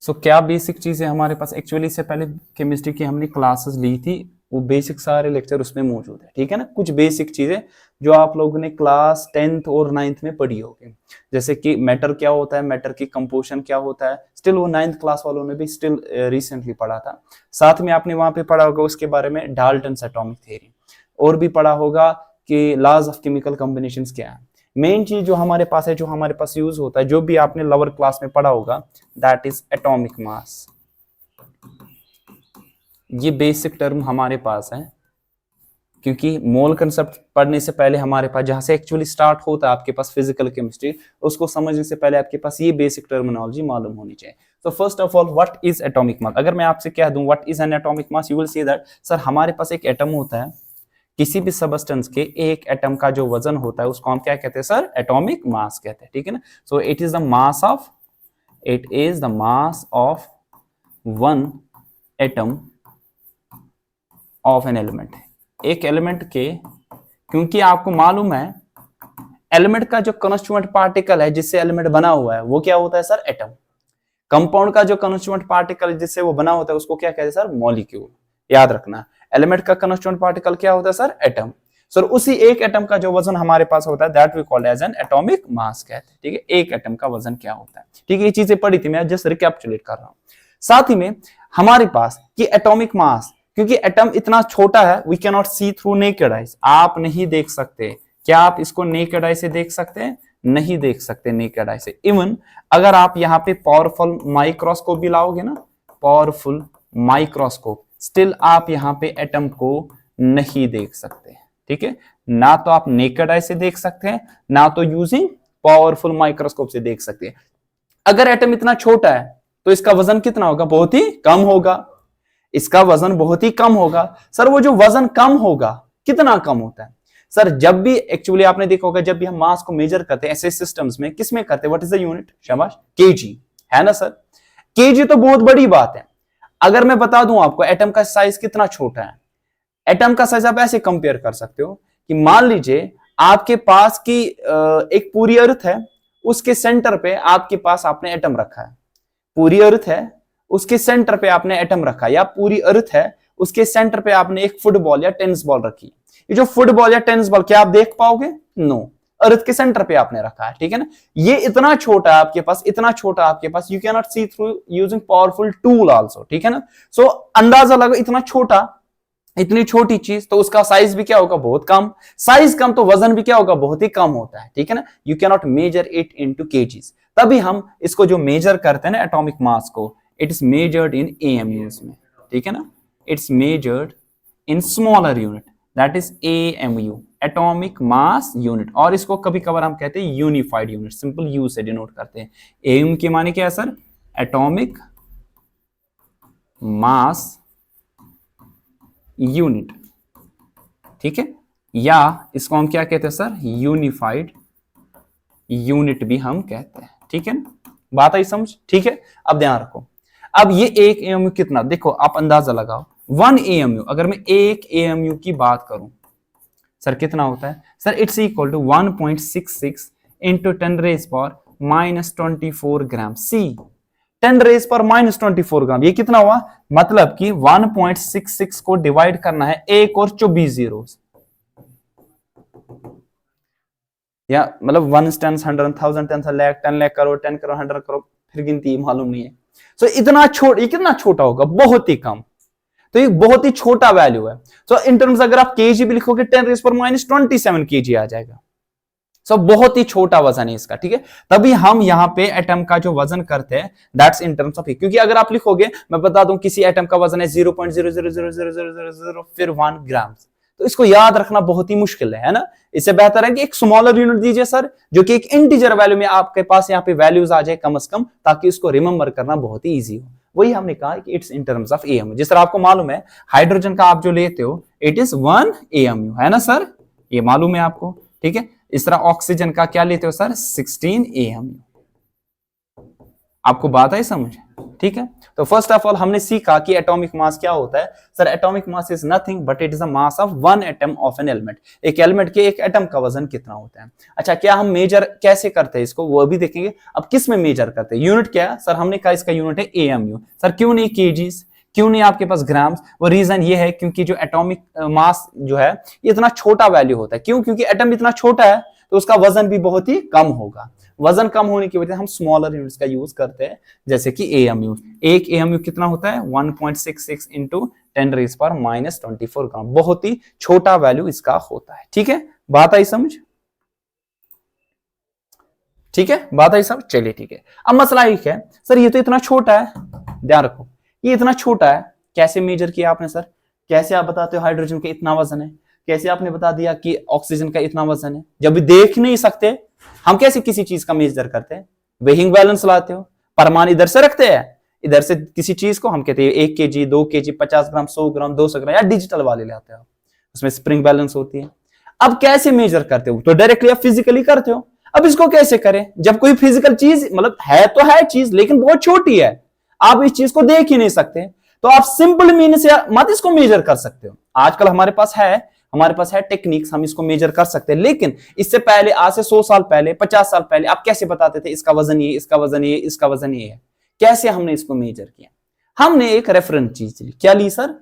क्या बेसिक चीजें हमारे पास, एक्चुअली इससे पहले केमिस्ट्री की हमने क्लासेस ली थी, वो बेसिक सारे लेक्चर उसमें मौजूद है, ठीक है ना। कुछ बेसिक चीजें जो आप लोगों ने क्लास 10th और 9th में पढ़ी होगी, जैसे कि मैटर क्या होता है, मैटर की कंपोजिशन क्या होता है, स्टिल वो 9th क्लास वालों ने भी स्टिल रिसेंटली पढ़ा था। साथ में आपने वहां पे पढ़ा होगा उसके बारे में डाल्टन्स एटॉमिक थ्योरी, और भी पढ़ा होगा कि लॉज ऑफ केमिकल कॉम्बिनेशंस क्या है। मेन चीज जो हमारे पास है, जो हमारे पास यूज होता है, जो भी आपने लोअर क्लास में पढ़ा होगा, दैट इज एटॉमिक मास। ये बेसिक टर्म हमारे पास है, क्योंकि मोल कंसेप्ट पढ़ने से पहले हमारे पास जहां से एक्चुअली स्टार्ट होता है आपके पास फिजिकल केमिस्ट्री, उसको समझने से पहले आपके पास ये बेसिक टर्मिनोलॉजी मालूम होनी चाहिए। तो first of all, what is atomic mass? अगर मैं आपसे कह दूं what is an atomic mass, you will see that sir हमारे पास एक एटम होता है, किसी भी सबस्टेंस के एक एटम का जो वजन होता है उसको हम क्या कहते हैं सर? एटॉमिक मास कहते हैं, ठीक है ना। So it is the mass of one atom of an element. एक एलिमेंट के, क्योंकि आपको मालूम है एलिमेंट का जो कॉन्स्टिट्यूएंट पार्टिकल है जिससे एलिमेंट बना हुआ है वो क्या होता है सर? एटम। कंपाउंड का जो कॉन्स्टिट्यूएंट पार्टिकल जिससे वो बना होता है उसको क्या कहते हैं सर? मॉलिक्यूल। याद रखना, एलिमेंट का कॉन्स्टिट्यूएंट पार्टिकल क्या होता है सर? एटम। सर उसी एक एटम का जो वजन हमारे पास होता है that we called as an atomic mass कहते हैं, ठीक है। एक एटम का वजन क्या होता है, ठीक है। ये चीजें पढ़ी थी, मैं जस्ट रिकैप्चुलेट कर रहा हूं। साथ ही में हमारे पास कि एटॉमिक मास, क्योंकि एटम इतना छोटा है, we can not see through naked eyes, आप नहीं देख सकते। क्या आप इसको नेकेड आई से देख सकते हैं? नहीं देख सकते नेकेड आई से। इवन अगर आप यहाँ पे पावरफुल माइक्रोस्कोप भी लाओगे ना, पावरफुल माइक्रोस्कोप, स्टिल आप यहाँ पे एटम को नहीं देख सकते, ठीक है। ना तो आप नेकेड आई से देख सकते हैं, ना तो यूजिंग पावरफुल माइक्रोस्कोप से देख सकते हैं। अगर एटम इतना छोटा है तो इसका वजन कितना होगा? बहुत ही कम होगा। इसका वजन बहुत ही कम होगा। सर वो जो वजन कम होगा, कितना कम होता है सर? जब भी एक्चुअली आपने देखा होगा, जब भी हम मास को मेजर करते हैं ऐसे सिस्टम्स में, किस में करते हैं? What is the unit? शाबाश, केजी, है ना सर। केजी तो बहुत बड़ी बात है। अगर मैं बता दूं आपको एटम का साइज कितना छोटा है, एटम का साइज आप ऐसे कंपेयर कर सकते हो कि मान लीजिए आपके पास की एक पूरी अर्थ है, उसके सेंटर पे आपके पास आपने एटम रखा है। पूरी अर्थ है, उसके सेंटर पे आपने एटम रखा, या पूरी अर्थ है उसके सेंटर पे आपने एक फुटबॉल या टेनिस बॉल रखी। ये जो फुटबॉल या टेनिस बॉल क्या आप देख पाओगे? नो। अर्थ के सेंटर पे आपने रखा है, ठीक है ना। ये इतना छोटा है आपके पास, इतना छोटा आपके पास, you can not see through using powerful tool also, ठीक है ना। सो अंदाजा लगा, इतना छोटा, इतनी छोटी चीज, तो उसका साइज भी क्या होगा? बहुत कम। साइज कम तो वजन भी क्या होगा? बहुत ही कम होता है, ठीक है ना। You can not measure it into KGs. तभी हम इसको जो मेजर करते हैं ना एटॉमिक मास को, इट इज मेजर्ड इन एएमयूज में, ठीक है ना। It's measured in smaller unit, that is AMU, atomic mass unit. और इसको कभी कभार हम कहते हैं यूनिफाइड यूनिट, सिंपल यू से डिनोट करते हैं। एएम के माने क्या है सर? एटॉमिक मास यूनिट, ठीक है। या इसको हम क्या कहते हैं सर? यूनिफाइड यूनिट भी हम कहते हैं, ठीक है ना। बात आई समझ? ठीक है। अब ध्यान रखो, अब ये एक एएमयू कितना, देखो आप अंदाजा लगाओ। 1 एएमयू, अगर मैं एक एएमयू की बात करूं सर कितना होता है? Sir it's equal to 1.66 into 10⁻⁻24 gram. See 10⁻⁻24 gram, ये कितना हुआ? मतलब कि 1.66 को डिवाइड करना है 1 और 24 जीरो, या मतलब 1 10 100 1000 10 लाख 10 लाख करोड़ 10 करोड़ 100 करोड़, फिर गिनती मालूम नहीं है। सो इतना ये कितना छोटा होगा? बहुत ही कम। तो ये बहुत ही छोटा वैल्यू है। सो इन टर्म्स अगर आप केजी भी लिखोगे 10⁻⁻27 केजी आ जाएगा। सो बहुत ही छोटा वजन है इसका, ठीक है। तभी हम यहाँ पे एटम का जो वजन करते हैं दैट्स इन टर्म्स ऑफ, क्योंकि अगर आप लिखोगे, मैं बता दूं किसी एटम का वजन है 0.00000 फिर 1 ग्राम, तो इसको याद रखना बहुत ही मुश्किल है ना। इससे बेहतर है कि एक स्मॉलर यूनिट दीजिए सर, जो कि एक इंटीजर वैल्यू में आपके पास यहाँ पे वैल्यूज आ जाए कम से कम, ताकि उसको रिमेंबर करना बहुत ही ईजी हो। वही हमने कहा कि it's in terms of AMU. जिस तरह आपको मालूम है हाइड्रोजन का आप जो लेते हो इट इज 1 एएमयू, है ना सर, ये मालूम है आपको, ठीक है। इस तरह ऑक्सीजन का क्या लेते हो सर? 16 एएमयू। आपको बात आई समझ? ठीक है। तो फर्स्ट ऑफ ऑल हमने सीखा कि एटॉमिक मास क्या होता है। Sir atomic mass is nothing but it is the mass of one atom of an element. एक एलिमेंट के एक एटम का वजन कितना होता है। अच्छा, क्या हम मेजर कैसे करते हैं इसको, वो भी देखेंगे। अब किस में मेजर करते हैं, यूनिट क्या है सर, हमने कहा इसका यूनिट है एएमयू। सर क्यों नहीं केजीज, क्यों नहीं आपके पास ग्राम्स? वो रीजन ये है क्योंकि जो एटॉमिक मास जो है ये इतना छोटा वैल्यू होता है। क्यों? क्योंकि एटम इतना छोटा है तो उसका वजन भी बहुत ही कम होगा। वजन कम होने की वजह से हम स्मॉलर यूनिट्स का यूज करते हैं, जैसे कि एएमयू। एक एएमयू कितना होता है 1.66 इंटू 10⁻⁻24 ग्राम, बहुत ही छोटा वैल्यू इसका होता है। ठीक है, बात आई समझ? ठीक है, बात आई समझ? चलिए ठीक है। अब मसला एक है सर ये तो इतना छोटा है, ध्यान रखो ये इतना छोटा है, कैसे मेजर किया आपने सर? कैसे आप बताते हो हाइड्रोजन का इतना वजन है, कैसे आपने बता दिया कि ऑक्सीजन का इतना वजन है? जब भी देख नहीं सकते हम कैसे किसी चीज का मेजर करते हैं? वेइंग बैलेंस लाते हो, परमाणु इधर से रखते हैं, इधर से किसी चीज को हम कहते हैं 1 केजी 2 केजी 50 ग्राम 100 ग्राम 200 ग्राम, या डिजिटल वाले लाते हो, उसमें स्प्रिंग बैलेंस होती है। अब कैसे मेजर करते हो? तो डायरेक्टली आप फिजिकली करते हो। अब इसको कैसे करें जब कोई फिजिकल चीज, मतलब है तो है चीज लेकिन बहुत छोटी है, आप इस चीज को देख ही नहीं सकते, तो आप सिंपल मीन से मत इसको मेजर कर सकते हो। आजकल हमारे पास है टेक्निक्स, हम इसको मेजर कर सकते हैं। लेकिन इससे पहले आज से 100 साल पहले 50 साल पहले आप कैसे बताते थे इसका वजन ये, इसका वजन ये, इसका वजन ये है? कैसे हमने इसको मेजर किया? हमने एक रेफरेंस चीज ली। क्या ली सर?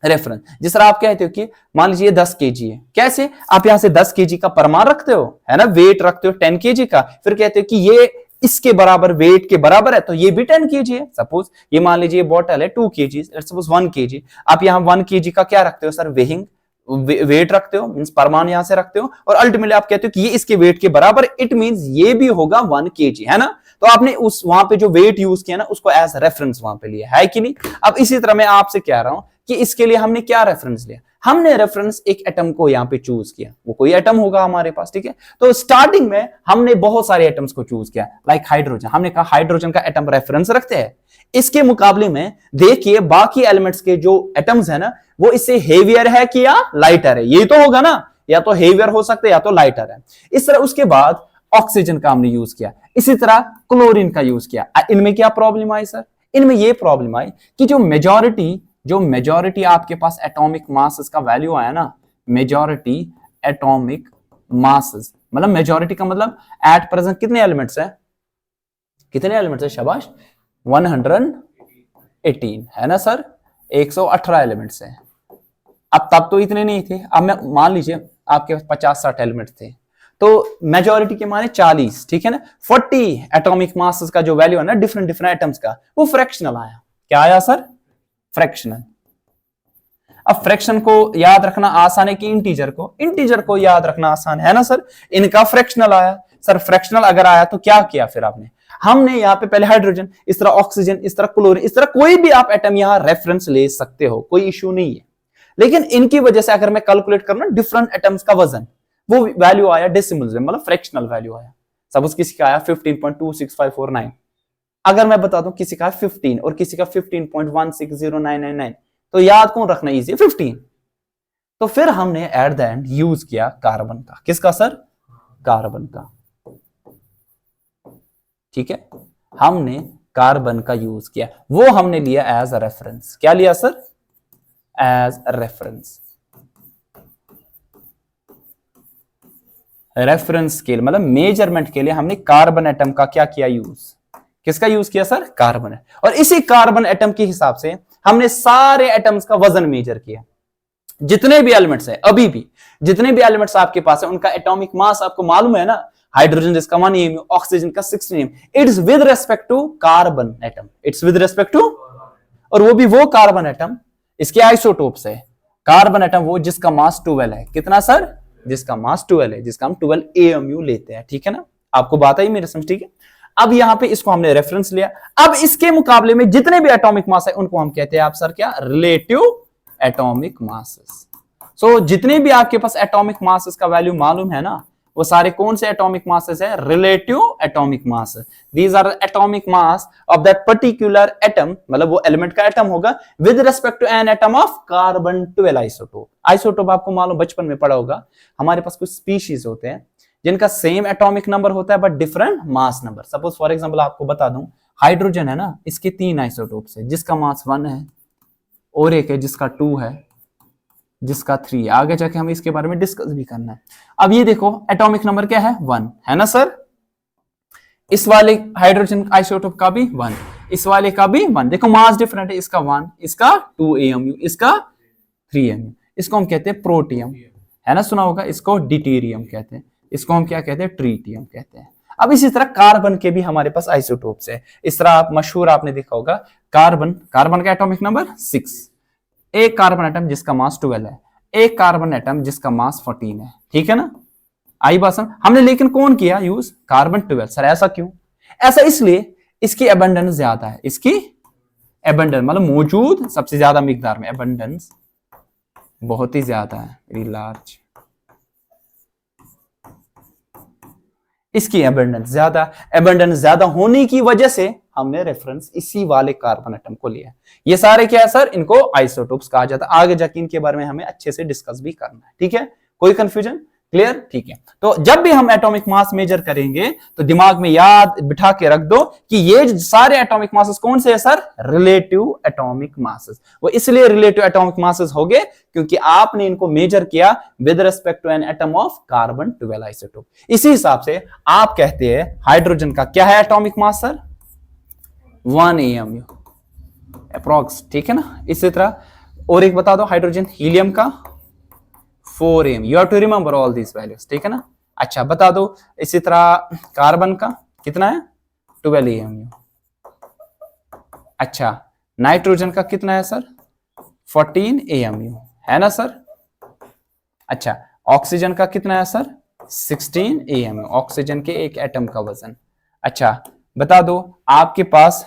रेफरेंस। जिस तरह आप कहते हो कि मान लीजिए 10 केजी है, कैसे आप यहां से 10 केजी का परमाणु रखते हो, है ना, वेट रखते हो 10 केजी का, फिर कहते हो कि ये इसके बराबर वेट के बराबर है तो ये भी 10 केजी है। सपोज ये मान लीजिए बॉटल है 2 केजी, सपोज 1 केजी, आप यहां 1 केजी का क्या रखते हो सर? वेइंग वेट रखते हो, मींस परमाणु यहां से रखते हो, और अल्टीमेटली आप कहते हो कि ये इसके वेट के बराबर, इट मींस ये भी होगा 1 केजी, है ना। तो आपने उस वहां पे जो वेट यूज किया ना उसको एज रेफरेंस वहां पे लिया है कि नहीं। अब इसी तरह मैं आपसे कह रहा हूं कि इसके लिए हमने क्या रेफरेंस लिया? हमने रेफरेंस एक एटम को यहां पे चूज किया, वो कोई एटम होगा हमारे पास, ठीक है। तो स्टार्टिंग में हमने बहुत सारे एटम्स को चूज किया, लाइक हाइड्रोजन, हमने कहा हाइड्रोजन का एटम रेफरेंस रखते हैं। इसके मुकाबले में देखिए बाकी एलिमेंट्स के जो एटम्स है ना वो इससे हेवियर है कि या लाइटर है, ये तो होगा ना, या तो हेवियर हो सकते या तो लाइटर है। इस तरह उसके बाद ऑक्सीजन का हमने यूज किया, इसी तरह क्लोरीन का यूज किया। इनमें क्या प्रॉब्लम आई सर? इनमें ये प्रॉब्लम आई कि जो मेजॉरिटी आपके पास एटॉमिक मासेस का वैल्यू आया ना, मेजॉरिटी एटॉमिक मासेस, मतलब मेजॉरिटी का मतलब एट प्रेजेंट कितने एलिमेंट्स है? कितने एलिमेंट्स है? शाबाश, 118 है ना सर, 118 एलिमेंट्स है। अब तब तो इतने नहीं थे, अब मैं मान लीजिए आपके पास 50-60 एलिमेंट थे, तो मेजॉरिटी के माने 40, ठीक है ना। 40 एटॉमिक मासेस का जो वैल्यू है ना डिफरेंट एटम्स का, वो फ्रैक्शनल आया। क्या आया सर? फ्रैक्शनल। अब फ्रैक्शन को याद रखना आसान है कि इंटीजर को याद रखना आसान है ना सर। इनका फ्रैक्शनल आया सर, फ्रैक्शनल अगर आया तो क्या किया फिर आपने? हमने यहाँ पे पहले हाइड्रोजन, इस तरह ऑक्सीजन, इस तरह क्लोरीन, इस तरह कोई भी आप एटम यहाँ रेफरेंस ले सकते हो, कोई इश्यू नहीं है। लेकिन इनकी वजह से अगर मैं कैलकुलेट करूं डिफरेंट एटम्स का वजन, वो वैल्यू आया डेसिमल्स में, मतलब फ्रैक्शनल वैल्यू आया। सपोज किसी का आया 15.26549, अगर मैं बता दूं किसी का 15 और किसी का 15.160999, तो याद कौन रखना इजी है? 15। तो फिर हमने एट द एंड यूज किया कार्बन का। किसका सर? कार्बन का, ठीक है। हमने कार्बन का यूज किया, वो हमने लिया एज अ रेफरेंस। क्या लिया sir? As a reference. Reference scale मतलब मेजरमेंट के लिए हमने कार्बन एटम का क्या किया यूज? किसका यूज किया सर? कार्बन। और इसी कार्बन एटम के हिसाब से हमने सारे एटम्स का वजन मेजर किया। जितने भी एलिमेंट्स है, अभी भी जितने भी एलिमेंट्स आपके पास है उनका एटॉमिक मास आपको मालूम है ना। हाइड्रोजन जिसका 1 एम, ऑक्सीजन का 16 M, it's with respect to carbon atom, it's with respect to, और वो भी वो कार्बन एटम इसके आइसोटोप्स है। कार्बन एटम वो जिसका मास 12 है। कितना सर? जिसका मास 12 है, जिसका हम 12 AMU लेते हैं, ठीक है ना। आपको बात आई मेरे समझ, ठीक है। अब यहां पे इसको हमने रेफरेंस लिया। अब इसके मुकाबले में जितने भी एटॉमिक मास है उनको हम कहते हैं आप सर क्या? Relative atomic masses. सो जितने भी आपके पास एटॉमिक मासेस का वैल्यू मालूम है ना, वो सारे कौन से एटॉमिक मासेस है? Relative atomic mass. These are atomic mass of that particular atom, मतलब वो एलिमेंट का एटम होगा with respect to an atom of carbon 12 isotope. Isotope आपको मालूम, बचपन में पढ़ा होगा, हमारे पास कुछ स्पीशीज होते हैं जिनका सेम एटॉमिक नंबर होता है but different mass number. Suppose for example आपको बता दूं, हाइड्रोजन है ना, इसके 3 आइसोटोप्स है, जिसका मास 1 है, और एक है जिसका 2 है, जिसका 3 है। आगे जाके हमें इसके बारे में डिस्कस भी करना है। अब ये देखो एटॉमिक नंबर क्या है, 1 है ना सर। इस वाले हाइड्रोजन आइसोटोप का भी 1, इस वाले का भी 1। देखो मास डिफरेंट है, इसका 1, इसका 2 AMU, इसका 3 AMU। इसको हम कहते हैं प्रोटियम, है ना, सुना होगा। इसको डिटेरियम कहते हैं, इसको हम क्या कहते हैं, ट्रीटियम कहते हैं। अब इसी तरह कार्बन के भी हमारे पास आइसोटोप्स है। इस तरह आप मशहूर आपने देखा होगा कार्बन, कार्बन का एटॉमिक नंबर 6, एक कार्बन एटम जिसका मास 12 है, एक कार्बन एटम जिसका मास 14 है, ठीक है ना। आई बात समझ। हमने लेकिन कौन किया यूज, कार्बन 12। सर ऐसा क्यों? ऐसा इसलिए इसकी एबंडेंस ज्यादा है, इसकी एबंडेंस मतलब मौजूद सबसे ज्यादा मिकदार में, एबंडेंस बहुत ही ज्यादा है, वेरी लार्ज। इसकी एबंडेंस ज्यादा होने की वजह से हमने रेफरेंस इसी वाले कार्बन एटम को लिया। ये सारे क्या है सर, इनको आइसोटोप्स कहा जाता है। आगे जाके इनके बारे में हमें अच्छे से डिस्कस भी करना है, ठीक है। कोई कंफ्यूजन, क्लियर, ठीक है। तो जब भी हम एटॉमिक मास मेजर करेंगे तो दिमाग में याद बिठा के रख दो कि ये सारे एटॉमिक मासेस कौन से है सर, रिलेटिव एटॉमिक मासेस। वो इसलिए रिलेटिव एटॉमिक मासेस हो गए क्योंकि आपने इनको मेजर किया with respect to an atom of carbon 12 isotope. इसी हिसाब से आप कहते हैं हाइड्रोजन का क्या है atomic mass sir, 1 AMU approx, ठीक है ना। इसी तरह और एक बता दो हाइड्रोजन, हीलियम का 4 AMU। You have to remember all these values, ठीक है ना। अच्छा बता दो इसी तरह कार्बन का कितना है, 12 AMU। अच्छा नाइट्रोजन का कितना है सर, 14 AMU, है ना सर। अच्छा ऑक्सीजन का कितना है सर, 16 AMU, ऑक्सीजन के एक एटम का वजन। अच्छा बता दो आपके पास,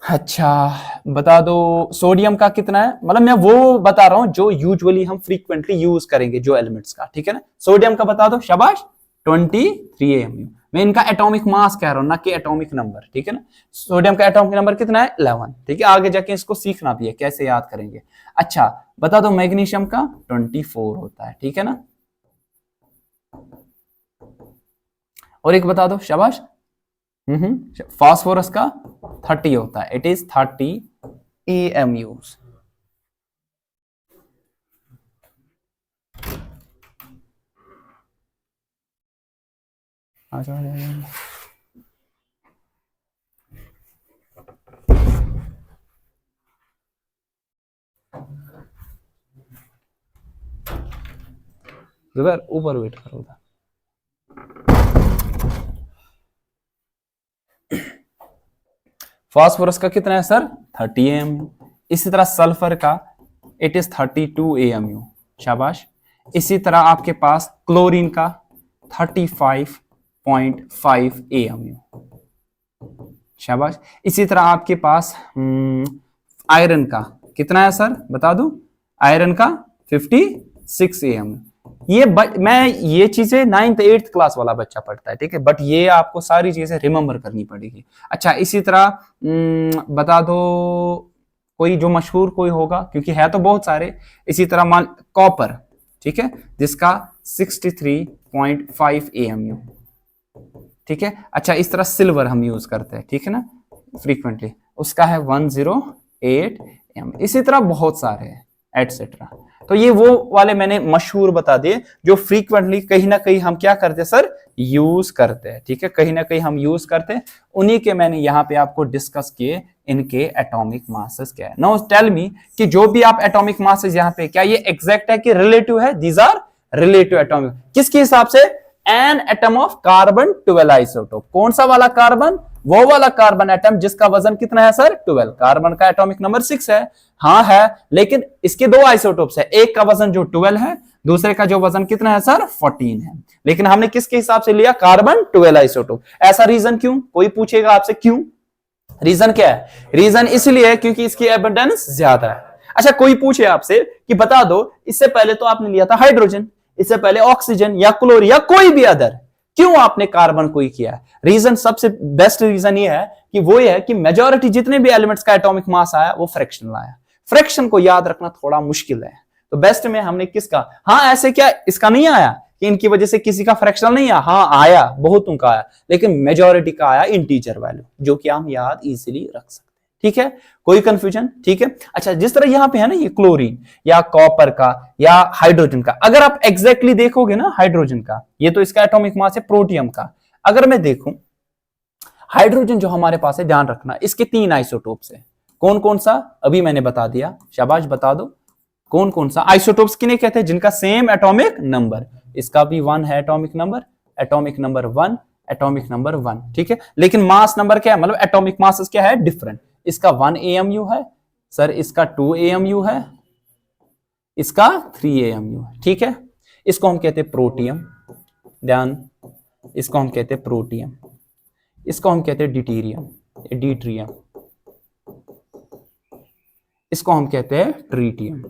अच्छा बता दो सोडियम का कितना है, मतलब मैं वो बता रहा हूं जो यूजुअली हम फ्रीक्वेंटली यूज करेंगे जो एलिमेंट्स का, ठीक है ना। सोडियम का बता दो, शाबाश, 23 AMU। मैं इनका एटॉमिक मास कह रहा हूं ना कि एटॉमिक नंबर, ठीक है ना। सोडियम का एटॉमिक नंबर कितना है, 11, ठीक है। आगे जाके इसको सीखना भी है कैसे याद करेंगे। अच्छा बता दो मैग्नीशियम का 24 होता है, ठीक है ना। और एक बता दो, शाबाश, फास्फोरस का 30 होता है, इट इज 30 AMUs। जुबैर ऊपर वेट करो था। फास्फोरस का कितना है सर, 30 AMU। इसी तरह सल्फर का इट इज 32 AMU, शाबाश। इसी तरह आपके पास क्लोरीन का 35.5 AMU, शाबाश। इसी तरह आपके पास आयरन का कितना है सर, बता दूं, आयरन का 56 AMU। मैं ये चीजें 9th 8th क्लास वाला बच्चा पढ़ता है, ठीक है, बट ये आपको सारी चीजें रिमेंबर करनी पड़ेगी। अच्छा इसी तरह बता दो कोई जो मशहूर कोई होगा, क्योंकि है तो बहुत सारे। इसी तरह मान कॉपर, ठीक है, जिसका 63.5 AMU, ठीक है। अच्छा इस तरह सिल्वर हम यूज करते हैं, ठीक है ना, फ्रीक्वेंटली, उसका है 108 AMU। इसी तरह बहुत सारे हैं एटसेट्रा। तो ये वो वाले मैंने मशहूर बता दिए जो फ्रीक्वेंटली कहीं ना कहीं हम क्या करते हैं सर, यूज करते हैं, ठीक है, कहीं ना कहीं हम यूज करते हैं। उन्हीं के मैंने यहाँ पे आपको डिस्कस किए, इनके एटॉमिक मासेस क्या है। नाउ टेल मी कि जो भी आप एटॉमिक मासेस यहाँ पे, क्या ये एग्जैक्ट है कि रिलेटिव है, दीज आर रिलेटिव एटॉमिक। किसके हिसाब से, N atom of carbon 12 isotope. कौन सा वाला कार्बन, वो वाला कार्बन एटम जिसका वजन कितना है सर, 12। कार्बन का एटॉमिक नंबर 6 है, हाँ है, लेकिन इसके 2 आइसोटोप्स है, एक का वजन जो 12 है, दूसरे का जो वजन कितना है सर, 14 है। लेकिन हमने किसके हिसाब से लिया, कार्बन 12 आइसोटोप। ऐसा रीजन क्यों, कोई पूछेगा आपसे क्यों, रीजन क्या है, रीजन इसलिए है क्योंकि इसकी एबंडेंस ज्यादा है। अच्छा कोई पूछे आपसे कि बता दो इससे पहले तो आपने लिया था हाइड्रोजन, इससे पहले ऑक्सीजन या क्लोरीन या कोई भी अदर, क्यों आपने कार्बन को ही किया। रीजन सबसे बेस्ट रीजन ये है कि वो ये है कि मेजॉरिटी जितने भी एलिमेंट्स का एटॉमिक मास आया वो फ्रैक्शनल आया। फ्रैक्शन को याद रखना थोड़ा मुश्किल है, तो बेस्ट में हमने किसका, हाँ ऐसे क्या इसका नहीं आया, कि इनकी वजह से किसी का फ्रैक्शनल नहीं आया, हाँ आया, बहुतों का आया, लेकिन मेजॉरिटी का आया इंटीजर वैल्यू, जो कि हम याद इजीली रख सकते हैं। ठीक है, कोई कंफ्यूजन? ठीक है। अच्छा, जिस तरह यहां पे है ना ये क्लोरीन या कॉपर का या हाइड्रोजन का, अगर आप एग्जैक्टली देखोगे ना हाइड्रोजन का, ये तो इसका एटॉमिक मास है प्रोटियम का, अगर मैं देखूं हाइड्रोजन जो हमारे पास है, ध्यान रखना इसके 3 आइसोटोप्स है। कौन कौन सा? अभी मैंने बता दिया, शाबाश बता दो कौन कौन सा। आइसोटोप्स किन्हें कहते हैं? जिनका सेम एटॉमिक नंबर, इसका भी 1 है atomic number, atomic number 1, atomic number 1। ठीक है, लेकिन मास नंबर क्या है, मतलब एटॉमिक मास क्या है, डिफरेंट। इसका 1 AMU है सर, इसका 2 AMU है, इसका 3 AMU है। ठीक है, इसको हम कहते हैं प्रोटियम, ध्यान, इसको हम कहते हैं प्रोटियम, इसको हम कहते हैं डिटीरियम, डिट्रियम, इसको हम कहते हैं ट्रीटियम।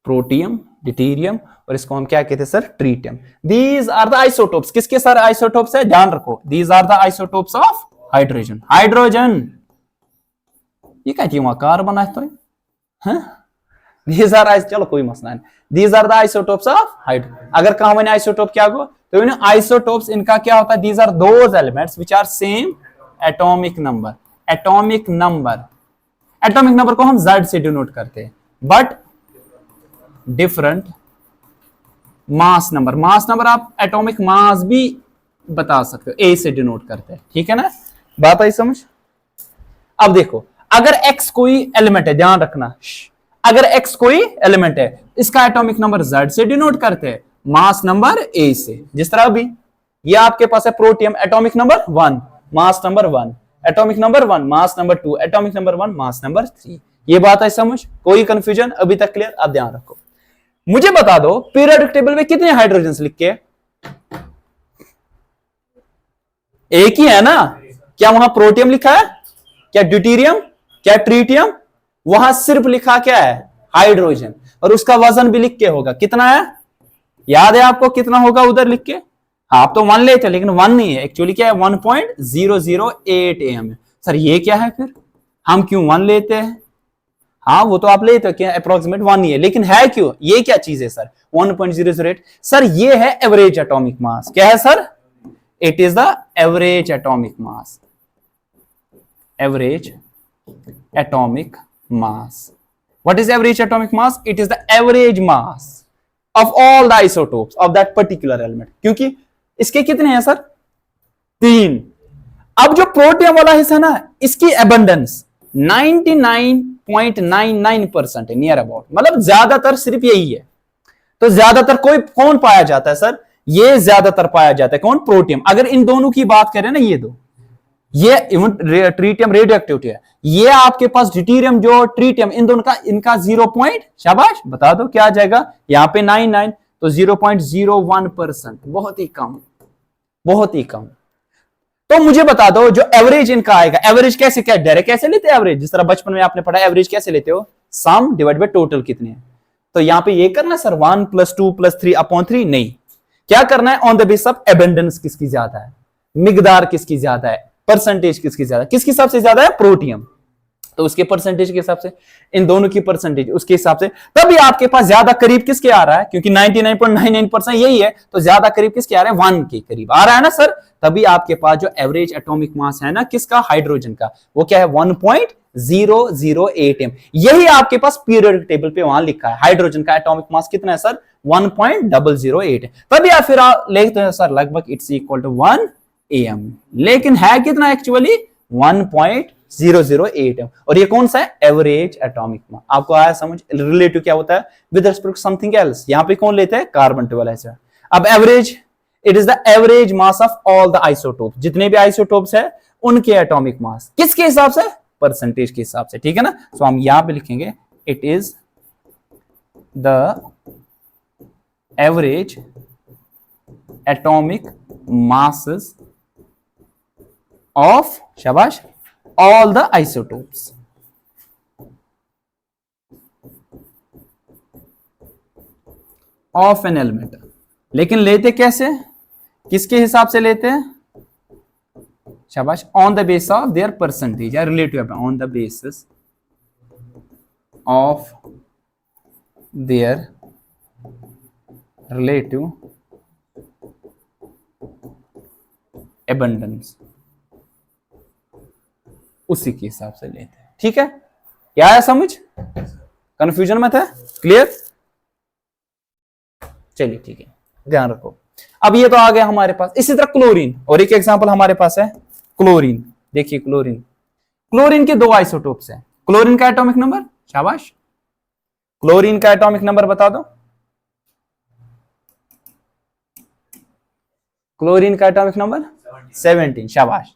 प्रोटियम, डिटीरियम, और इसको हम क्या कहते हैं sir, tritium. These are the isotopes, किसके सर आइसोटोप्स है, ध्यान रखो, these are the isotopes of hydrogen. Hydrogen ये क्या वहां कार्बन है तो दीज आर चलो कोई मसला नहीं, these are the isotopes of hydrogen. अगर कहा मैंने आइसोटोप क्या हो, तो इन आइसोटोप्स इनका क्या होता है, these are those elements which are same atomic number. Atomic number, atomic number को हम Z से डिनोट करते हैं, but different mass number. Mass number आप एटॉमिक मास भी बता सकते हो, A से डिनोट करते हैं। ठीक है ना, बात आई समझ? अब देखो, अगर X कोई एलिमेंट है, ध्यान रखना, अगर X कोई एलिमेंट है, इसका एटॉमिक नंबर Z से डिनोट करते हैं, मास नंबर A से। जिस तरह अभी ये आपके पास है protium, atomic number 1, mass number 1, atomic number 1, mass number 2, atomic number 1, mass number 3। ये बात है समझ? कोई कंफ्यूजन अभी तक? क्लियर? अब ध्यान रखो, मुझे बता दो पीरियोडिक टेबल में कितने हाइड्रोजन लिख के? एक ही है ना? क्या वहां प्रोटियम लिखा है, क्या ड्यूटीरियम, क्या ट्रीटियम? वहां सिर्फ लिखा क्या है, हाइड्रोजन, और उसका वजन भी लिख के होगा। कितना है याद है आपको, कितना होगा उधर लिख के? आप तो 1 लेते हैं, लेकिन 1 नहीं है, एक्चुअली क्या है 1.008 AM है। सर ये क्या है फिर, हम क्यों 1 लेते हैं? हाँ वो तो आप लेते हो क्या, अप्रोक्सीमेट 1 ही है, लेकिन है क्यों, ये क्या चीज है सर 1.008? सर ये है एवरेज एटॉमिक मास। क्या है sir? It is the average atomic mass, average atomic mass. What is average atomic mass? It is the average mass of all the isotopes of that particular element. क्योंकि इसके कितने हैं sir, 3। अब जो protium वाला हिस्सा ना, इसकी एबंडेंस 99.99% है, नियर अबाउट, मतलब ज्यादातर सिर्फ यही है। तो ज्यादातर कौन पाया जाता है सर, ये ज्यादातर पाया जाता है कौन, प्रोटियम। अगर इन दोनों की बात करें ना, ये दो, ये ट्रीटियम रेडियो एक्टिविटी है, ये आपके पास ड्यूटीरियम जो ट्रीटियम, इन दोनों का इनका 0. शाबाश बता दो क्या आ जाएगा, यहां पे 99, तो 0.01%, बहुत ही कम, बहुत ही कम। तो मुझे बता दो जो एवरेज इनका आएगा, एवरेज कैसे, क्या डायरेक्ट कैसे लेते हैं एवरेज, जिस तरह बचपन में आपने पढ़ा एवरेज कैसे लेते हो, सम डिवाइड बाय टोटल कितने हैं। तो यहां पे ये करना सर 1 + 2 + 3/3, नहीं, क्या करना है on the base of abundance, किसकी ज्यादा है, मिकदार किसकी ज्यादा है, परसेंटेज किसकी ज्यादा, किसकी सबसे ज्यादा है, प्रोटियम, तो उसके परसेंटेज के हिसाब से, इन दोनों की परसेंटेज उसके हिसाब से, तभी आपके पास ज्यादा करीब किसके आ रहा है, क्योंकि 99.99% यही है, तो ज्यादा करीब किसके आ रहा है, 1 के करीब आ रहा है ना सर। तभी आपके पास जो एवरेज एटॉमिक मास है ना किसका, हाइड्रोजन का, वो क्या है 1.008 M। यही आपके पास पीरियोडिक टेबल पे वहां लिखा है, हाइड्रोजन का एटॉमिक मास कितना है सर, 1.008 है। तभी आप फिर लिखते हैं सर लगभग इट्स इक्वल टू 1 AM, लेकिन है कितना एक्चुअली 1.008 M। और ये कौन सा है, एवरेज एटॉमिक मास। आपको आया समझ, रिलेटिव क्या होता है with respect to something else, यहां पे कौन लेते हैं, कार्बन 12 ऐसा। अब average, it is the average mass of all the isotope, जितने भी आइसोटोप्स है उनके एटॉमिक मास, किसके हिसाब से, परसेंटेज के हिसाब से। ठीक है ना, तो हम यहां पे लिखेंगे it is the average atomic masses of, शाबाश, all the isotopes of an element। लेकिन लेते कैसे, किसके हिसाब से लेते हैं, शाबाश, on the base of their percentage या relative, on the basis of their relative abundance उसी के हिसाब से लेते हैं। ठीक है, क्या आया समझ? कंफ्यूजन में था? क्लियर? चलिए ठीक है, ध्यान रखो। अब ये तो आ गया हमारे पास। इसी तरह क्लोरीन, और एक एग्जांपल हमारे पास है क्लोरीन। देखिए क्लोरीन, क्लोरीन के दो आइसोटोप्स हैं। क्लोरीन का एटॉमिक नंबर, शाबाश, क्लोरीन का एटॉमिक नंबर बता दो। क्लोरीन का एटॉमिक नंबर 17, शाबाश।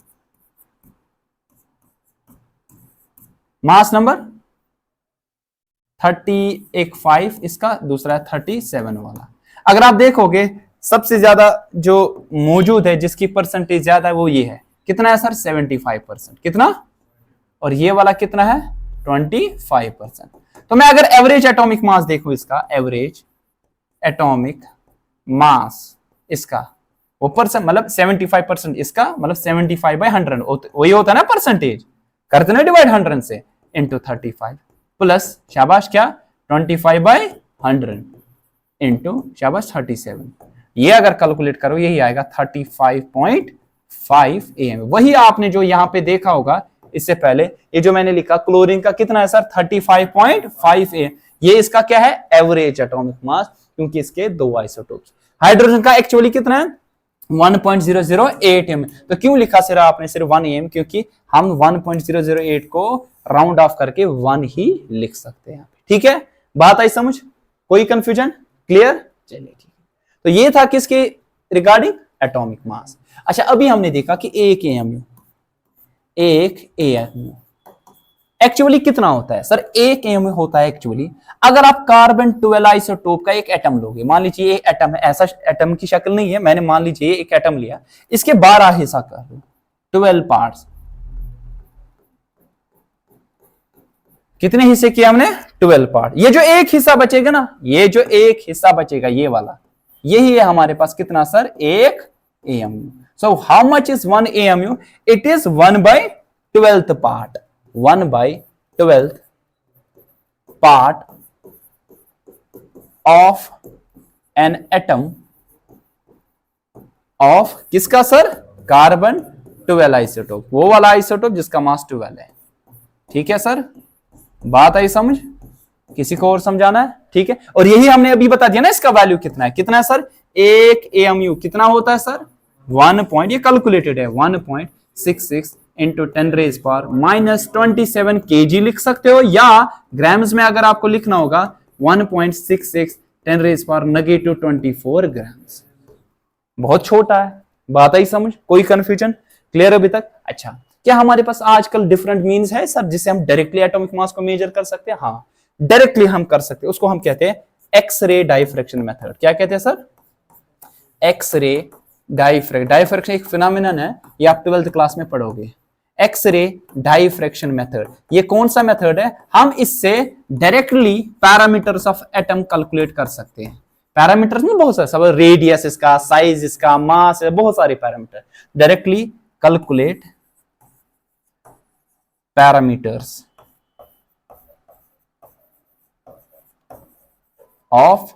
मास नंबर 30, इसका दूसरा 37 वाला। अगर आप देखोगे सबसे ज्यादा जो मौजूद है, जिसकी परसेंटेज ज्यादा है, वो ये है। कितना है सर? 75%। कितना? और ये वाला कितना है? 25%। तो मैं अगर एवरेज एटॉमिक मास देखूं, इसका एवरेज एटॉमिक मास, इसका वो परसेंट, मतलब 75%, इसका मतलब 75/100 वही होता है ना परसेंटेज, करते ना डिवाइड 100 से, इंटू 35 प्लस शाबाश क्या 25/100 इंटू शाबाश 37। ये अगर कैलकुलेट करो यही आएगा 35.5 AM। वही आपने जो यहां पे देखा होगा इससे पहले, ये जो मैंने लिखा क्लोरीन का कितना है सर? 35.5 AM। ये इसका क्या है? एवरेज एटॉमिक मास, क्योंकि इसके दो आइसोटोप्स। हाइड्रोजन का एक्चुअली कितना है? 1.008 AM। तो क्यों लिखा सिर्फ आपने सिर्फ 1 AM? क्योंकि हम 1.008 को राउंड ऑफ करके 1 ही लिख सकते हैं। ठीक है, बात आई समझ? कोई कंफ्यूजन? क्लियर? चलिए ठीक है। तो ये था किसके रिगार्डिंग? Atomic mass. अच्छा, अभी हमने देखा कि एक AMU एक्चुअली कितना होता है सर? एक AMU होता है एक्चुअली, अगर आप कार्बन 12 आइसोटोप का एक एटम लोगे, मान लीजिए ये एटम है, ऐसा एटम की शक्ल नहीं है, मैंने मान लीजिए एक एटम लिया, इसके 12 हिस्सा कर लो, 12 पार्ट्स। कितने हिस्से किए हमने? 12 पार्ट। ये जो एक हिस्सा बचेगा ना, ये जो एक हिस्सा बचेगा, ये वाला, यही है हमारे पास कितना सर? एक AMU। So how much is 1 AMU? It is 1/12th part, 1/12th part of N atom of किसका सर? कार्बन 12 आइसोटोप, वो वाला आइसोटोप जिसका मास 12 है। ठीक है सर, बात आई समझ? किसी को और समझाना है? ठीक है, और यही हमने अभी बता दिया ना इसका वैल्यू कितना है। कितना है सर? एक AMU कितना होता है सर? 1 पॉइंट, ये कैलकुलेटेड है, 1.66 इंटू 10⁻⁻27 kg लिख सकते हो, या ग्राम्स में अगर आपको लिखना होगा 1.66 10⁻⁻24 ग्राम्स। बहुत छोटा है। बात आई समझ? कोई कंफ्यूजन? क्लियर अभी तक? अच्छा, क्या हमारे पास आजकल डिफरेंट मीन्स है सर जिससे हम डायरेक्टली एटॉमिक मास को मेजर कर सकते हैं? हाँ, डायरेक्टली हम कर सकते हैं। उसको हम कहते हैं एक्स-रे डाइफ्रैक्शन मेथड। क्या कहते हैं सर? एक्स-रे डाइफ्रैक्शन एक फिनोमिनन है, ये आप 12th क्लास में पढ़ोगे। एक्स-रे डाइफ्रैक्शन मेथड, ये कौन सा मेथड है? हम इससे directly parameters of atom calculate कर सकते हैं। पैरामीटर्स में बहुत सारे, सब रेडियस इसका, साइज इसका, मास, बहुत सारे parameter. Directly calculate parameters of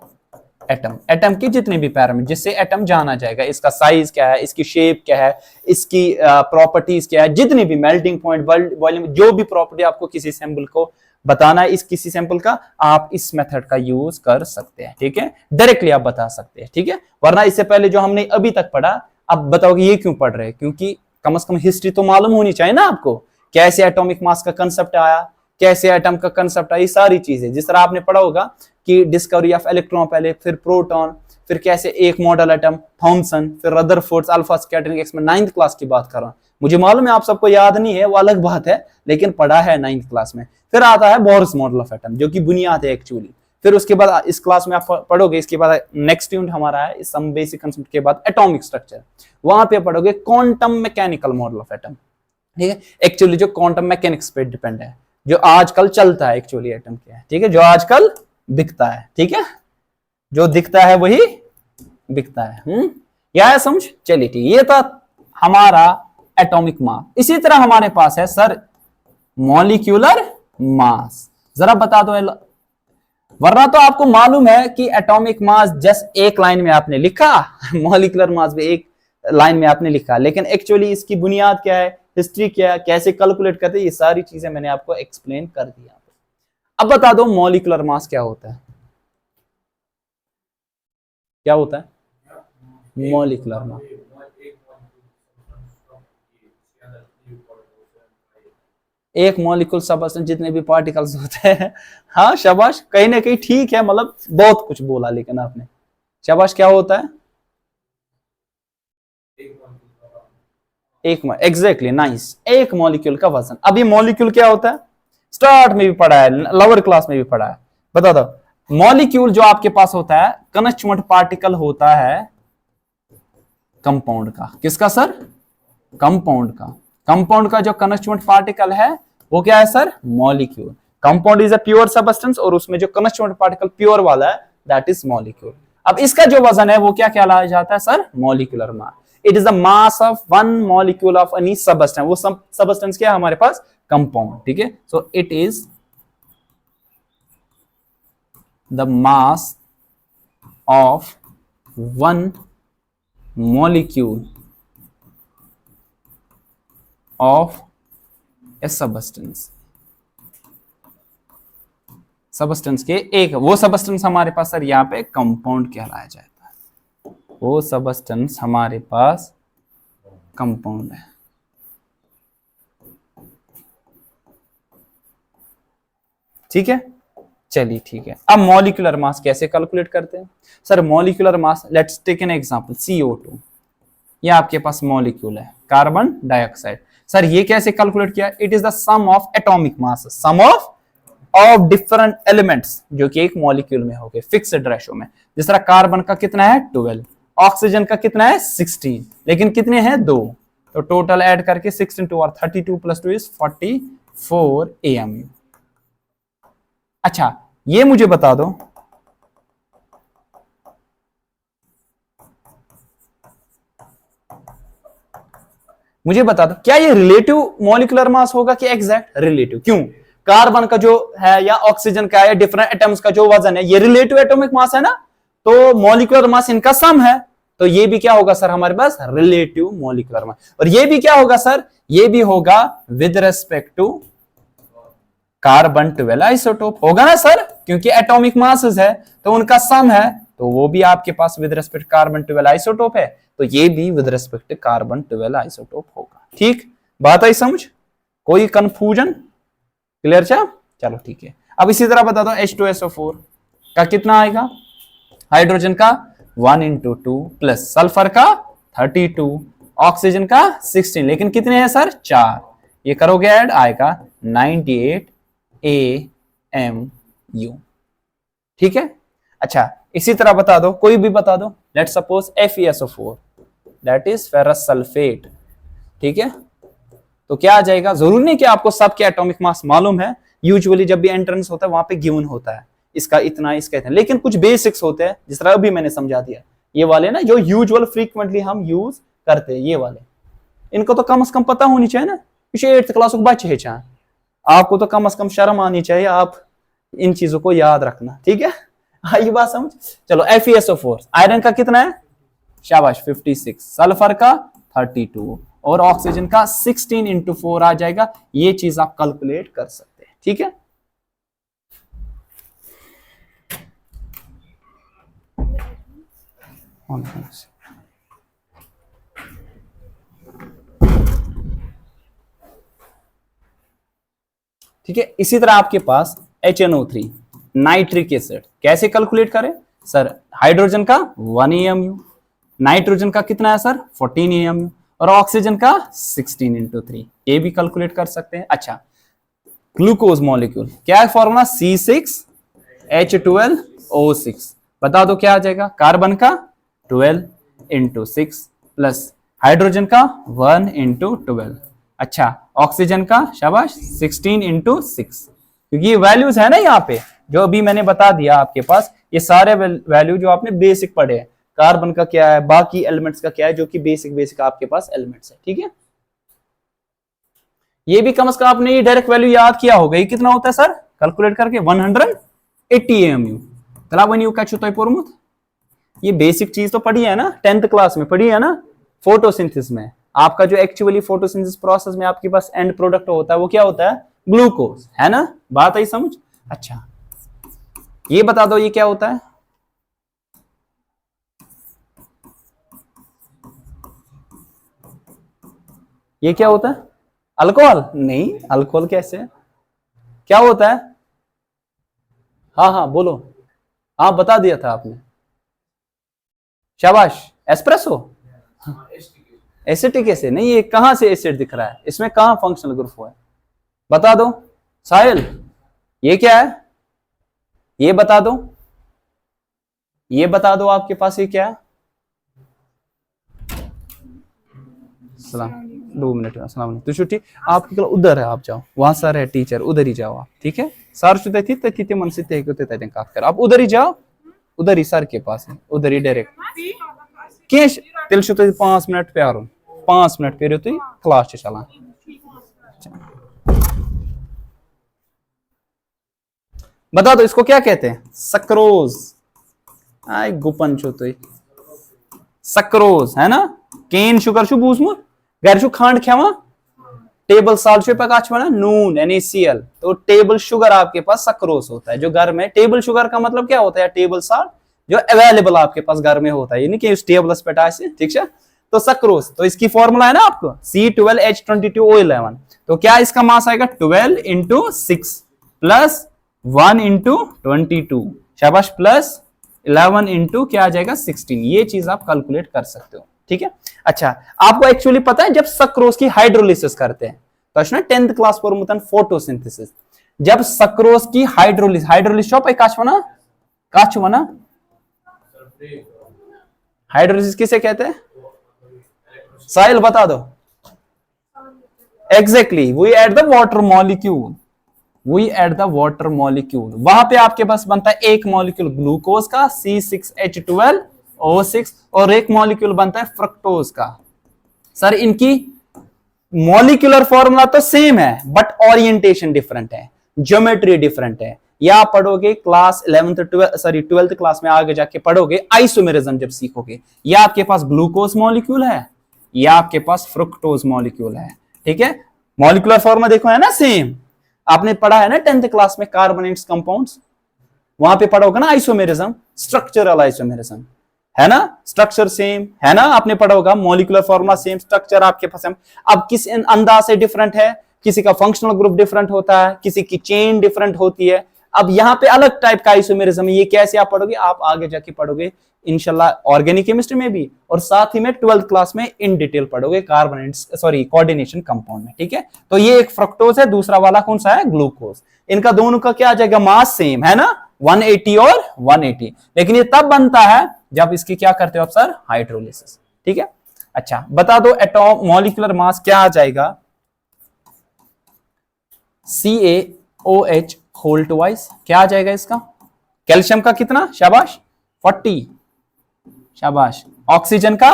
atom, atom के जितने भी पैरामीटर जिससे एटम जाना जाएगा, इसका साइज क्या है, इसकी शेप क्या है, इसकी प्रॉपर्टीज क्या है, जितनी भी मेल्टिंग पॉइंट, वॉल्यूम, जो भी प्रॉपर्टी आपको किसी सैंपल को बताना है, इस किसी सैंपल का, आप इस मेथड का यूज कर सकते हैं। ठीक है, डायरेक्टली आप बता सकते हैं। ठीक है, वरना इससे पहले जो हमने अभी तक पढ़ा, अब बताओगे ये क्यों पढ़ रहे हैं? क्योंकि कम से कम हिस्ट्री तो मालूम होनी चाहिए ना आपको, कैसे एटॉमिक मास का कंसेप्ट आया, कैसे एटम का कंसेप्ट आया, ये सारी चीजें जिस तरह आपने पढ़ा होगा कि डिस्कवरी ऑफ इलेक्ट्रॉन पहले, फिर प्रोटॉन, फिर कैसे एक मॉडल एटम थॉमसन, फिर रदरफोर्ड, अल्फा स्कैटरिंग एक्स में 9th क्लास की बात कर रहा हूं। मुझे मालूम है आप सबको याद नहीं है, वो अलग बात है, लेकिन पढ़ा है 9th क्लास में। फिर आता है बोर्स मॉडल ऑफ एटम, जो कि बुनियाद है एक्चुअली। फिर उसके बाद इस क्लास में आप पढ़ोगे, इसके बाद नेक्स्ट यूनिट हमारा है सम बेसिक कांसेप्ट के बाद एटॉमिक स्ट्रक्चर, वहां पे पढ़ोगे quantum mechanical model of atom. ठीक है, एक्चुअली जो क्वांटम मैकेनिक्स पे डिपेंड है, जो आजकल चलता है एक्चुअली एटम क्या है। ठीक है, जो आजकल दिखता है। ठीक है, जो दिखता है वही बिकता है। यह है समझ? चलिए ठीक, ये था हमारा एटॉमिक मास। इसी तरह हमारे पास है सर मॉलिक्यूलर मास। जरा बता दो वरना तो आपको मालूम है कि एटॉमिक मास जस्ट एक लाइन में आपने लिखा, मॉलिक्यूलर मास भी एक लाइन में आपने लिखा, लेकिन एक्चुअली इसकी बुनियाद क्या है, हिस्ट्री क्या है, कैसे कैलकुलेट करते हैं, ये सारी चीजें मैंने आपको एक्सप्लेन कर दिया। अब बता दो मॉलिक्यूलर मास क्या होता है, क्या होता है मॉलिक्यूलर मास? एक मॉलिक्यूल सबस्टेंस जितने भी पार्टिकल्स होते हैं। हाँ शाबाश, कहीं ना कहीं ठीक है, मतलब बहुत कुछ बोला लेकिन आपने। शाबाश, क्या होता है? एक एग्जैक्टली नाइस, एक मॉलिक्यूल का वजन। अब ये मॉलिक्यूल क्या होता है, स्टार्ट में भी पढ़ा है, लोअर क्लास में भी पढ़ा है, बता दो। मॉलिक्यूल जो आपके पास होता है कॉन्स्टिट्यूएंट पार्टिकल होता है कंपाउंड का। किसका सर? कंपाउंड का। कंपाउंड का जो कॉन्स्टिट्यूएंट पार्टिकल है वो क्या है sir? Molecule. Compound is a pure substance और उसमें जो कॉन्स्टिट्यूएंट पार्टिकल प्योर वाला है दैट इज मॉलिक्यूल। अब इसका जो वजन है वो क्या कहलाया जाता है sir? Molecular mass. It is the mass of one molecule of any substance. वो सबस्टेंस क्या है हमारे पास? कंपाउंड, ठीक है। So it is the mass of one molecule of a substance। Substance के एक, वो सबस्टेंस हमारे पास सर यहाँ पे कंपाउंड कहलाया जाता है। वो सबस्टेंस हमारे पास कंपाउंड है। ठीक है, चलिए ठीक है। अब मॉलिक्यूलर मास कैसे कैलकुलेट करते हैं sir? Molecular mass, let's take an example, CO2। ये आपके पास मॉलिक्यूल है कार्बन डाइऑक्साइड। सर ये कैसे कैलकुलेट किया? It is the sum of atomic mass, sum of different elements जो कि एक मॉलिक्यूल में हो गए फिक्स्ड रेशो में। जिस तरह कार्बन का कितना है 12, ऑक्सीजन का कितना है 16, लेकिन कितने हैं 2, तो टोटल ऐड करके 6 into 32 + 2 is 44 AMU। अच्छा ये मुझे बता दो, मुझे बता दो क्या ये रिलेटिव मॉलिक्यूलर मास होगा कि एग्जैक्ट? रिलेटिव। क्यों? कार्बन का जो है या ऑक्सीजन का या डिफरेंट एटम्स का जो वजन है ये रिलेटिव एटॉमिक मास है ना, तो मॉलिक्यूलर मास इनका सम है, तो ये भी क्या होगा सर हमारे पास? Relative molecular mass. और ये भी क्या होगा सर? ये भी होगा with respect to carbon 12 isotope, होगा ना सर, क्योंकि एटॉमिक मासेस है तो उनका सम है, तो वो भी आपके पास विद रेस्पेक्ट कार्बन 12 आइसोटोप है, तो ये भी विद रेस्पेक्ट कार्बन 12 आइसोटोप होगा। ठीक, बात आई समझ? कोई कंफ्यूजन? क्लियर? चलो ठीक है। अब इसी तरह बता दो H2SO4 का कितना आएगा? हाइड्रोजन का 1 into 2 प्लस सल्फर का 32, ऑक्सीजन का 16, लेकिन कितने हैं सर? 4। ये करोगे ऐड, आएगा 98 AMU। ठीक है। अच्छा इसी तरह बता दो, कोई भी बता दो, let's suppose FeSO4 that is ferrous sulphate. ठीक है, तो क्या आ जाएगा? जरूरी नहीं कि आपको सबके एटॉमिक मास मालूम है, यूजुअली जब भी एंट्रेंस होता है वहां पे गिवन होता है इसका इतना, इसका इतना, लेकिन कुछ बेसिक्स होते हैं जिस तरह अभी मैंने समझा दिया, ये वाले ना जो यूजुअल फ्रीक्वेंटली हम यूज करते हैं, ये वाले इनको तो कम से कम पता होनी चाहिए ना, पिछे 8th क्लास को बच्चे चाहे, आपको तो कम से कम शर्म आनी चाहिए, आप इन चीजों को याद रखना। ठीक है, आई बात समझ? चलो FeSO4 आयरन का कितना है? शाबाश 56, सल्फर का 32 और ऑक्सीजन का 16 into 4 आ जाएगा। ये चीज आप कैलकुलेट कर सकते हैं। ठीक है, ठीक है। इसी तरह आपके पास HNO3 नाइट्रिक एसिड कैसे कैलकुलेट करें सर? हाइड्रोजन का 1 AMU, नाइट्रोजन का कितना है सर? 14 AMU और ऑक्सीजन का 16 into 3, ये भी कैलकुलेट कर सकते हैं। अच्छा ग्लूकोज मॉलिक्यूल क्या है फॉर्मूला? C6H12O6। बता दो क्या आ जाएगा? कार्बन का 12 into 6 प्लस हाइड्रोजन का 1 into 12, अच्छा ऑक्सीजन का शाबाश 16 into 6, क्योंकि ये वैल्यूज है ना यहाँ पे जो अभी मैंने बता दिया आपके पास, ये सारे वैल्यू जो आपने बेसिक पढ़े हैं, कार्बन का क्या है, बाकी एलिमेंट्स का क्या है, जो कि बेसिक आपके पास एलिमेंट्स है। ठीक है, ये भी कम से कम आपने ये डायरेक्ट वैल्यू याद किया होगा, ये कितना होता है सर कैलकुलेट करके? 100 80 AMU। तला वनी क्या तो पोर्मुत, ये बेसिक चीज तो पढ़ी है ना, 10th क्लास में पढ़ी है ना, फोटोसिंथेसिस में। आपका जो एक्चुअली फोटोसिंथेसिस प्रोसेस में आपके पास एंड प्रोडक्ट होता है वो क्या होता है, ग्लूकोज, है ना, बात आई समझ। अच्छा ये बता दो ये क्या होता है, ये क्या होता है, अल्कोहल? नहीं, अल्कोहल कैसे, क्या होता है? हाँ हाँ बोलो, हाँ बता दिया था आपने, शाबाश, एस्प्रेसो। एसिटिक एसिड नहीं, ये कहां से एसिड दिख रहा है, इसमें कहां फंक्शनल ग्रुप हुआ है, बता दो साहिल, ये क्या है, ये बता दो, ये बता दो आपके पास ये क्या है। सलाम, 2 मिनट, अस्सलाम तो छुट्टी आपकी कल उधर है, आप जाओ, वहां सर है टीचर, उधर ही जाओ आप, ठीक है, सर शुद्ध थी तथी मन से कर आप उधर ही जाओ, उधर ही सर के पास है, उधर ही डायरेक्ट केश तेल 5 मिनट प्यारो, 5 मिनट पे तुम क्लास चलान। बता दो इसको क्या कहते हैं, सक्रोज, आय गुपन छो तो सक्रोज है ना, केन शुगर छु बूझमुत, घर छु खंड खेवा, टेबल साल्ट छु पे काछ बना नून NaCl, तो टेबल शुगर आपके पास सक्रोज होता है, जो घर में टेबल शुगर का मतलब क्या होता है, टेबल साल्ट जो अवेलेबल आपके पास घर में होता है, यानी कि उस टेबल पे से, ठीक है, तो सक्रोज, तो इसकी फॉर्मूला है ना आपको C12H22O11, तो क्या इसका मास आएगा 12 इंटू 6 प्लस 1 इंटू 22, शाबाश, प्लस 11 इंटू क्या आ जाएगा 16, ये चीज आप कैलकुलेट कर सकते हो, ठीक है। अच्छा आपको एक्चुअली पता है जब सक्रोज की हाइड्रोलिसिस करते हैं, तो 10th क्लास पर फोटोसिंथेसिस, जब सक्रोज की हाइड्रोलिसिस काचवना हाइड्रोलिसिस किसे कहते हैं, साहिल बता दो। Exactly, we add the water molecule, we add the water molecule, वहां पे आपके पास बनता है एक मॉलिक्यूल ग्लूकोज का C6H12O6 और एक मॉलिक्यूल बनता है फ्रक्टोज का। सर इनकी मॉलिक्यूलर फॉर्मूला तो सेम है बट ओरिएंटेशन डिफरेंट है, ज्योमेट्री डिफरेंट है, या आप पढ़ोगे क्लास 12th क्लास में आगे जाके पढ़ोगे आइसोमेरिज्म जब सीखोगे, या आपके पास ग्लूकोज मॉलिक्यूल है या आपके पास फ्रुक्टोज मॉलिक्यूल है, ठीक है, मॉलिक्यूलर फॉर्मूला देखो है ना सेम, आपने पढ़ा है ना 10th क्लास में कार्बोनेट्स कंपाउंड्स, वहां पे पढ़ोगे ना आइसोमेरिज्म, स्ट्रक्चरल आइसोमेरिज्म, है ना, स्ट्रक्चर सेम है ना, आपने पढ़ा होगा, मॉलिक्यूलर फॉर्मूला सेम, स्ट्रक्चर आपके पास सेम, अब किस अंदाज से डिफरेंट है, किसी का फंक्शनल ग्रुप डिफरेंट होता है, किसी की चेन डिफरेंट होती है, अब यहां पे अलग टाइप का आइसोमेरिज्म है, ये कैसे आप पढ़ोगे, आप आगे जाके पढ़ोगे इंशाल्लाह ऑर्गेनिक केमिस्ट्री में भी, और साथ ही में 12th क्लास में इन डिटेल पढ़ोगे कार्बोनेट्स कोऑर्डिनेशन कंपाउंड में, ठीक है। तो ये एक फ्रक्टोज है, दूसरा वाला कौन सा है, ग्लूकोज, इनका दोनों का क्या आ जाएगा, मास सेम है ना, 180 और 180, लेकिन ये तब बनता है जब इसकी क्या करते हो आप सर, हाइड्रोलिसिस, ठीक है। अच्छा बता दो एटॉम मॉलिक्यूलर मास क्या आ जाएगा, CaOH होल ट्वाइस, क्या आ जाएगा इसका, कैल्शियम का कितना, शाबाश 40, शाबाश, ऑक्सीजन का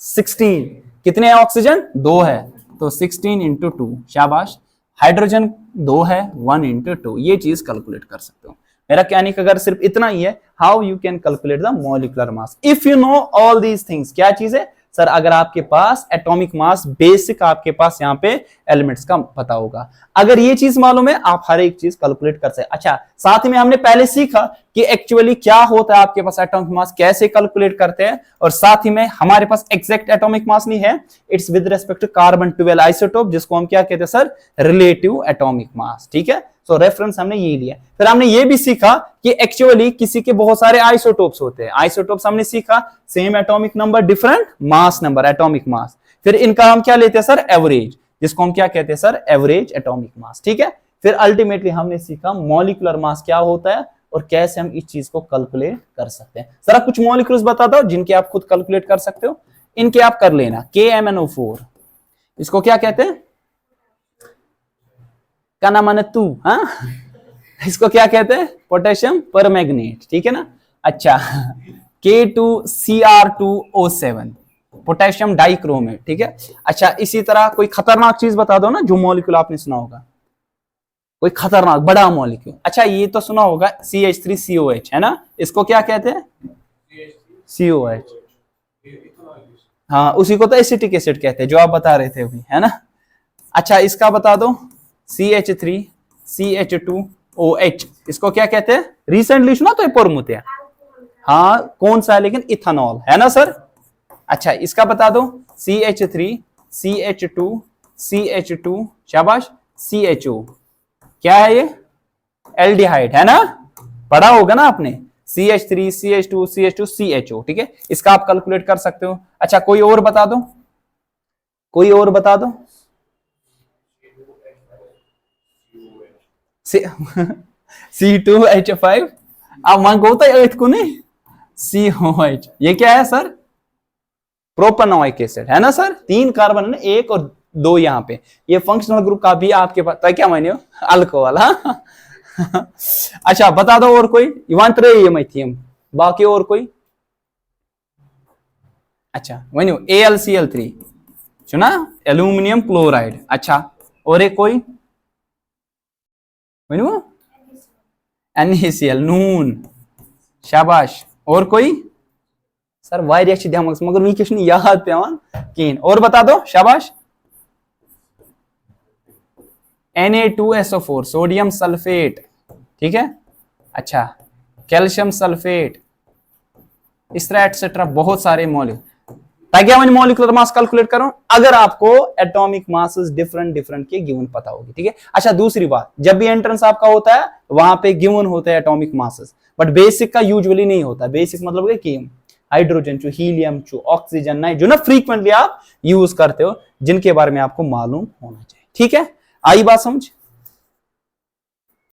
16, कितने हैं ऑक्सीजन, 2 है, तो 16 इंटू 2, शाबाश, हाइड्रोजन 2 है, 1 इंटू 2, ये चीज कैलकुलेट कर सकते हो। मेरा कहने का अगर सिर्फ इतना ही है, how you can calculate the molecular mass if you know all these things, क्या चीज है सर, अगर आपके पास एटॉमिक मास बेसिक आपके पास यहाँ पे एलिमेंट्स का पता होगा, अगर ये चीज मालूम है आप हर एक चीज कैलकुलेट कर सकते। अच्छा साथ ही में हमने पहले सीखा कि एक्चुअली क्या होता है आपके पास एटॉमिक मास, कैसे कैलकुलेट करते हैं, और साथ ही में हमारे पास एग्जैक्ट एटॉमिक मास नहीं है, it's with respect to carbon 12 isotope, जिसको हम क्या कहते हैं सर, रिलेटिव एटॉमिक मास, ठीक है। सो रेफरेंस हमने ये लिया, फिर हमने ये भी सीखा कि एक्चुअली किसी के बहुत सारे आइसोटोप्स होते हैं, आइसोटोप्स हमने सीखा, same atomic number different mass number, atomic mass, फिर इनका हम क्या लेते हैं सर, एवरेज, जिसको हम क्या कहते हैं सर, एवरेज एटॉमिक मास, ठीक है। फिर अल्टीमेटली हमने सीखा मॉलिक्यूलर मास क्या होता है और कैसे हम इस चीज को कैलकुलेट कर सकते हैं। जरा कुछ मॉलिक्यूल्स बता दो जिनके आप खुद कैलकुलेट कर सकते हो, इनके आप कर लेना, KMnO4, इसको क्या कहते हैं, का नाम है तू, हाँ इसको क्या कहते हैं, पोटेशियम परमैंगनेट, ठीक है ना। अच्छा K2Cr2O7, पोटेशियम डाइक्रोमेट, ठीक है। अच्छा इसी तरह कोई खतरनाक चीज बता दो ना जो मॉलिक्यूल आपने सुना होगा, कोई खतरनाक बड़ा मॉलिक्यूल। अच्छा ये तो सुना होगा CH3COH है ना, इसको क्या कहते हैं? COH। हाँ उसी को तो एसिटिक एसिड कहते हैं जो आप बता रहे थे अभी, है ना। अच्छा इसका बता दो, CH3CH2OH, इसको क्या कहते हैं? रिसेंटली सुना तो ये पोरमुतिया, हाँ कौन सा है लेकिन? इथेनॉल, है ना सर। अच्छा इसका बता दो, CH3CH2CH2 शाबाश CHO, क्या है ये? एल्डिहाइड, है ना, पढ़ा होगा ना आपने, CH3CH2CH2CHO, ठीक है, इसका आप कैलकुलेट कर सकते हो। अच्छा कोई और बता दो, कोई और बता दो। C2H5 आप मांगो को नहीं, COH, ये क्या है सर? प्रोपेनोइक एसिड, है ना सर। 3 कार्बन है ना, 1 और 2 यहाँ पे, ये फंक्शनल ग्रुप का भी आपके पास तो क्या मानियो अल्कोहल। हाँ अच्छा बता दो और कोई, ये मैथियम, बाकी और कोई? अच्छा वही AlCl3 सुना, एल्यूमिनियम क्लोराइड। अच्छा और एक कोई वही NaCl नून, शाबाश। और कोई सर? वायरिया दिमाग मगर मी क्या याद पेवान कहीं, और बता दो, शाबाश। Na2SO4 सोडियम सल्फेट, ठीक है। अच्छा कैल्शियम सल्फेट, इस तरह एटसेट्रा बहुत सारे मॉलिक्यूल, ताकि हम मॉलिक्यूलर मास कैलकुलेट करो अगर आपको एटॉमिक मासेस डिफरेंट डिफरेंट के गिवन पता होगी, ठीक है। अच्छा दूसरी बात, जब भी एंट्रेंस आपका होता है वहां पे गिवन होता है एटॉमिक मासेस, बट बेसिक का यूजुअली नहीं होता। बेसिक मतलब कि हाइड्रोजन चो, हीलियम चो, ऑक्सीजन नहीं, जो ना फ्रीक्वेंटली आप यूज करते हो, जिनके बारे में आपको मालूम होना चाहिए, ठीक है। आई बात समझ?